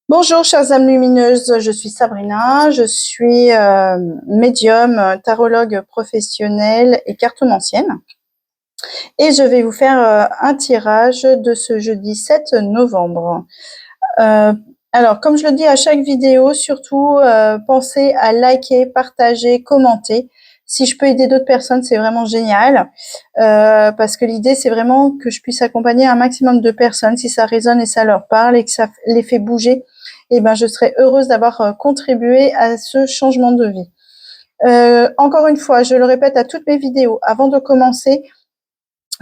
Bonjour chères âmes lumineuses, je suis Sabrina, je suis médium, tarologue professionnelle et cartomancienne. Et je vais vous faire un tirage de ce jeudi 7 novembre. Alors, comme je le dis à chaque vidéo, surtout pensez à liker, partager, commenter. Si je peux aider d'autres personnes, c'est vraiment génial, parce que l'idée, c'est vraiment que je puisse accompagner un maximum de personnes. Si ça résonne et ça leur parle et que ça les fait bouger, eh ben, je serais heureuse d'avoir contribué à ce changement de vie. Encore une fois, je le répète à toutes mes vidéos, avant de commencer,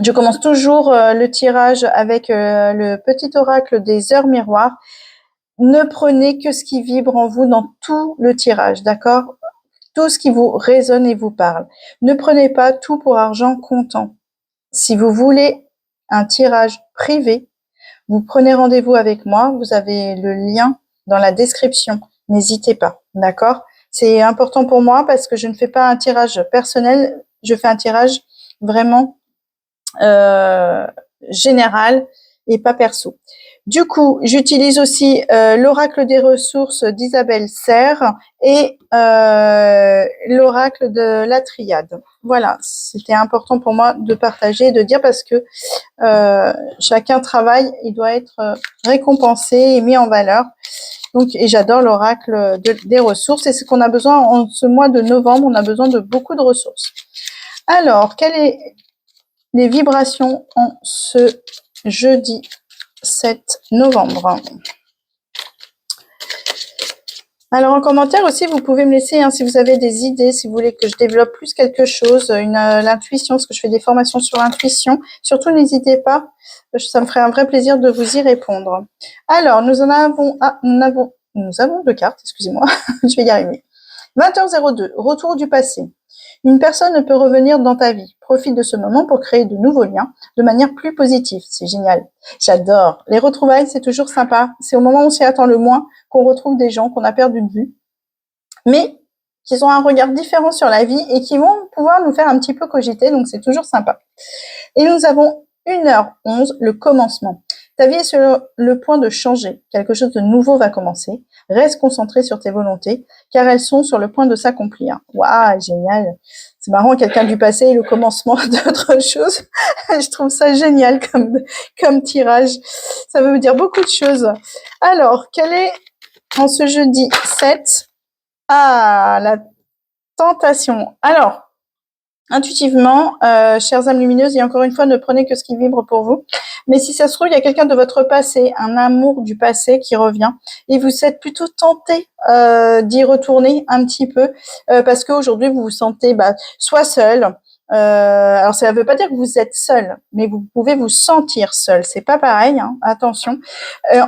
je commence toujours le tirage avec le petit oracle des heures miroirs. Ne prenez que ce qui vibre en vous dans tout le tirage, d'accord? Tout ce qui vous résonne et vous parle. Ne prenez pas tout pour argent comptant. Si vous voulez un tirage privé, vous prenez rendez-vous avec moi. Vous avez le lien dans la description. N'hésitez pas, d'accord? C'est important pour moi parce que je ne fais pas un tirage personnel. Je fais un tirage vraiment général et pas perso. Du coup, j'utilise aussi l'oracle des ressources d'Isabelle Serre et l'oracle de la triade. Voilà, c'était important pour moi de partager, de dire parce que chacun travaille, il doit être récompensé et mis en valeur. Donc, et j'adore l'oracle des ressources et c'est ce qu'on a besoin en ce mois de novembre, on a besoin de beaucoup de ressources. Alors, quelles sont les vibrations en ce jeudi 7 novembre? Alors en commentaire aussi, vous pouvez me laisser si vous avez des idées, si vous voulez que je développe plus quelque chose, l'intuition, parce que je fais des formations sur l'intuition. Surtout, n'hésitez pas, ça me ferait un vrai plaisir de vous y répondre. Alors, nous avons deux cartes, excusez-moi, je vais y arriver. 20h02, retour du passé. Une personne peut revenir dans ta vie. Profite de ce moment pour créer de nouveaux liens de manière plus positive. C'est génial. J'adore. Les retrouvailles, c'est toujours sympa. C'est au moment où on s'y attend le moins qu'on retrouve des gens qu'on a perdu de vue, mais qui ont un regard différent sur la vie et qui vont pouvoir nous faire un petit peu cogiter. Donc, c'est toujours sympa. Et nous avons 1h11, le commencement. Ta vie est sur le point de changer. Quelque chose de nouveau va commencer. Reste concentré sur tes volontés, car elles sont sur le point de s'accomplir. Waouh, génial. C'est marrant, quelqu'un du passé et le commencement d'autre chose. Je trouve ça génial comme tirage. Ça veut dire beaucoup de choses. Alors, quel est, en ce jeudi 7, la tentation. Alors, intuitivement, chères âmes lumineuses, et encore une fois, ne prenez que ce qui vibre pour vous. Mais si ça se trouve, il y a quelqu'un de votre passé, un amour du passé qui revient, et vous êtes plutôt tenté d'y retourner un petit peu, parce qu'aujourd'hui, vous vous sentez soit seul. Alors, ça ne veut pas dire que vous êtes seul, mais vous pouvez vous sentir seul. C'est pas pareil, hein, attention.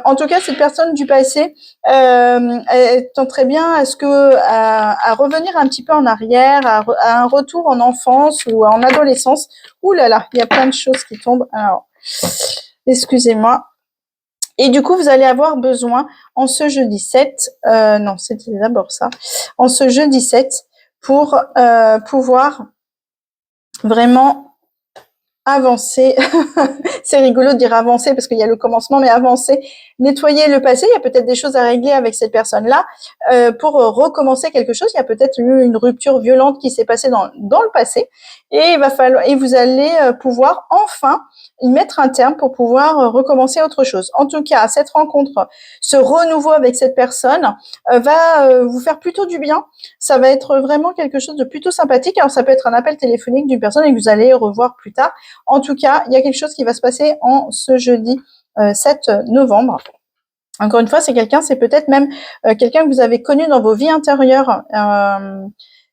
En tout cas, cette personne du passé, elle tenterait bien à revenir un petit peu en arrière, à un retour en enfance ou en adolescence. Ouh là là, il y a plein de choses qui tombent. Alors, excusez-moi. Et du coup, vous allez avoir besoin en ce jeudi 7, non, c'était d'abord ça, en ce jeudi 7, pour pouvoir vraiment avancer. C'est rigolo de dire avancer parce qu'il y a le commencement, mais avancer, nettoyer le passé. Il y a peut-être des choses à régler avec cette personne-là pour recommencer quelque chose. Il y a peut-être eu une rupture violente qui s'est passée dans le passé et vous allez pouvoir enfin y mettre un terme pour pouvoir recommencer autre chose. En tout cas, cette rencontre, ce renouveau avec cette personne va vous faire plutôt du bien. Ça va être vraiment quelque chose de plutôt sympathique. Alors, ça peut être un appel téléphonique d'une personne et que vous allez revoir plus tard. En tout cas, il y a quelque chose qui va se passer en ce jeudi 7 novembre. Encore une fois, c'est peut-être même quelqu'un que vous avez connu dans vos vies intérieures.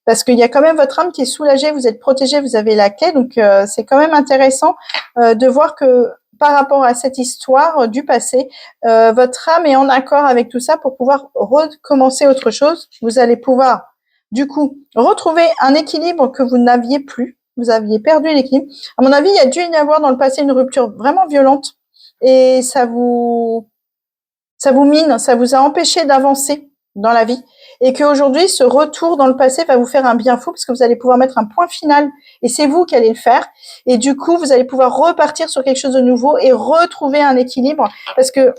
Parce qu'il y a quand même votre âme qui est soulagée, vous êtes protégé, vous avez la clé. Donc, c'est quand même intéressant de voir que par rapport à cette histoire du passé, votre âme est en accord avec tout ça pour pouvoir recommencer autre chose. Vous allez pouvoir, du coup, retrouver un équilibre que vous n'aviez plus. Vous aviez perdu l'équilibre. À mon avis, il y a dû y avoir dans le passé une rupture vraiment violente et ça vous mine, ça vous a empêché d'avancer dans la vie et qu'aujourd'hui, ce retour dans le passé va vous faire un bien fou parce que vous allez pouvoir mettre un point final et c'est vous qui allez le faire. Et du coup, vous allez pouvoir repartir sur quelque chose de nouveau et retrouver un équilibre parce que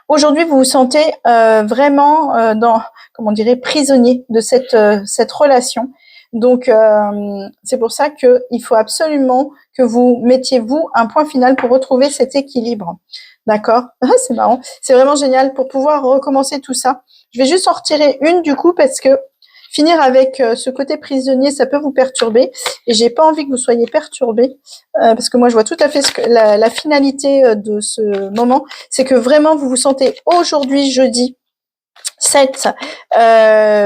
aujourd'hui, vous vous sentez vraiment dans, comment on dirait, prisonnier de cette relation. Donc, c'est pour ça qu'il faut absolument que vous mettiez, vous, un point final pour retrouver cet équilibre. D'accord? C'est marrant. C'est vraiment génial pour pouvoir recommencer tout ça. Je vais juste en retirer une, du coup, parce que finir avec ce côté prisonnier, ça peut vous perturber. Et j'ai pas envie que vous soyez perturbés, parce que moi, je vois tout à fait la finalité de ce moment. C'est que vraiment, vous vous sentez aujourd'hui, jeudi, cette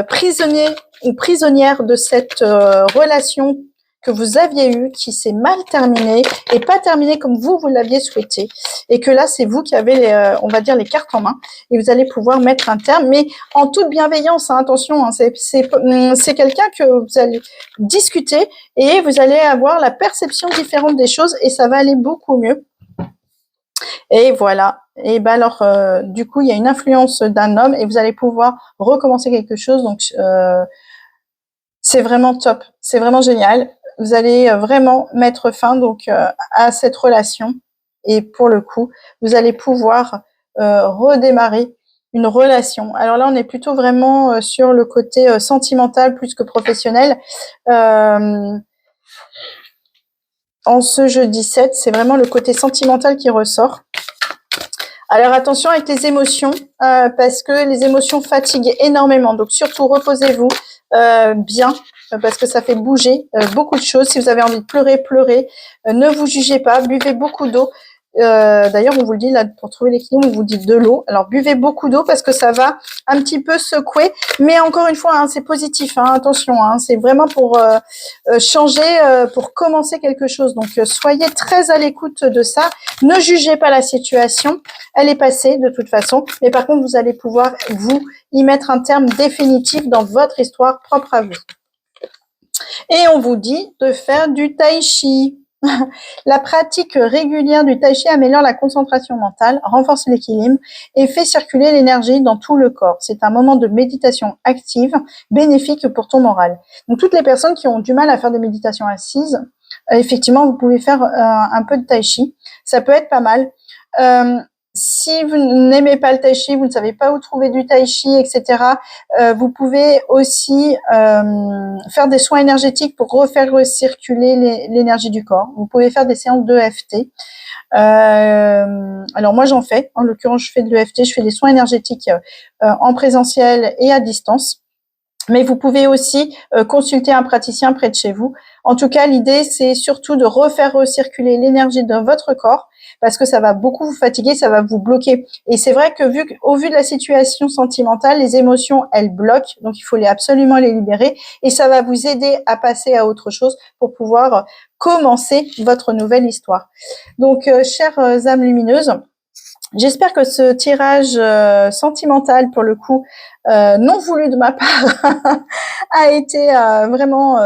prisonnier ou prisonnière de cette relation que vous aviez eue, qui s'est mal terminée et pas terminée comme vous l'aviez souhaité, et que là c'est vous qui avez on va dire les cartes en main, et vous allez pouvoir mettre un terme, mais en toute bienveillance, hein, attention, hein, c'est quelqu'un que vous allez discuter et vous allez avoir la perception différente des choses et ça va aller beaucoup mieux. Et voilà. Et ben alors, du coup, il y a une influence d'un homme et vous allez pouvoir recommencer quelque chose. Donc, c'est vraiment top. C'est vraiment génial. Vous allez vraiment mettre fin donc à cette relation. Et pour le coup, vous allez pouvoir redémarrer une relation. Alors là, on est plutôt vraiment sur le côté sentimental plus que professionnel. En ce jeudi 7, c'est vraiment le côté sentimental qui ressort. Alors attention avec les émotions, parce que les émotions fatiguent énormément. Donc surtout reposez-vous bien, parce que ça fait bouger beaucoup de choses. Si vous avez envie de pleurer, pleurez. Ne vous jugez pas, buvez beaucoup d'eau. D'ailleurs, on vous le dit là, pour trouver l'équilibre, on vous dit de l'eau. Alors buvez beaucoup d'eau parce que ça va un petit peu secouer. Mais encore une fois, hein, c'est positif. Hein, attention, hein, c'est vraiment pour changer, pour commencer quelque chose. Donc soyez très à l'écoute de ça. Ne jugez pas la situation. Elle est passée de toute façon. Mais par contre, vous allez pouvoir, vous, y mettre un terme définitif dans votre histoire propre à vous. Et on vous dit de faire du tai chi. La pratique régulière du tai chi améliore la concentration mentale, renforce l'équilibre et fait circuler l'énergie dans tout le corps. C'est un moment de méditation active, bénéfique pour ton moral. Donc toutes les personnes qui ont du mal à faire des méditations assises, effectivement, vous pouvez faire un peu de tai chi. Ça peut être pas mal. Si vous n'aimez pas le tai chi, vous ne savez pas où trouver du tai chi, etc., vous pouvez aussi faire des soins énergétiques pour refaire recirculer l'énergie du corps. Vous pouvez faire des séances d'EFT. Alors moi j'en fais, en l'occurrence je fais de l'EFT, je fais des soins énergétiques en présentiel et à distance. Mais vous pouvez aussi consulter un praticien près de chez vous. En tout cas, l'idée, c'est surtout de refaire recirculer l'énergie de votre corps parce que ça va beaucoup vous fatiguer, ça va vous bloquer. Et c'est vrai que au vu de la situation sentimentale, les émotions, elles bloquent. Donc, il faut absolument les libérer et ça va vous aider à passer à autre chose pour pouvoir commencer votre nouvelle histoire. Donc, chères âmes lumineuses, j'espère que ce tirage sentimental, pour le coup, non voulu de ma part, a été vraiment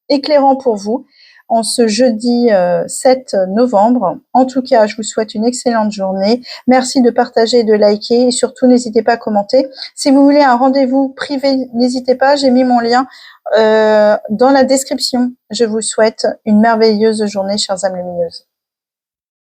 éclairant pour vous en ce jeudi 7 novembre. En tout cas, je vous souhaite une excellente journée. Merci de partager et de liker et surtout, n'hésitez pas à commenter. Si vous voulez un rendez-vous privé, n'hésitez pas, j'ai mis mon lien dans la description. Je vous souhaite une merveilleuse journée, chères âmes lumineuses.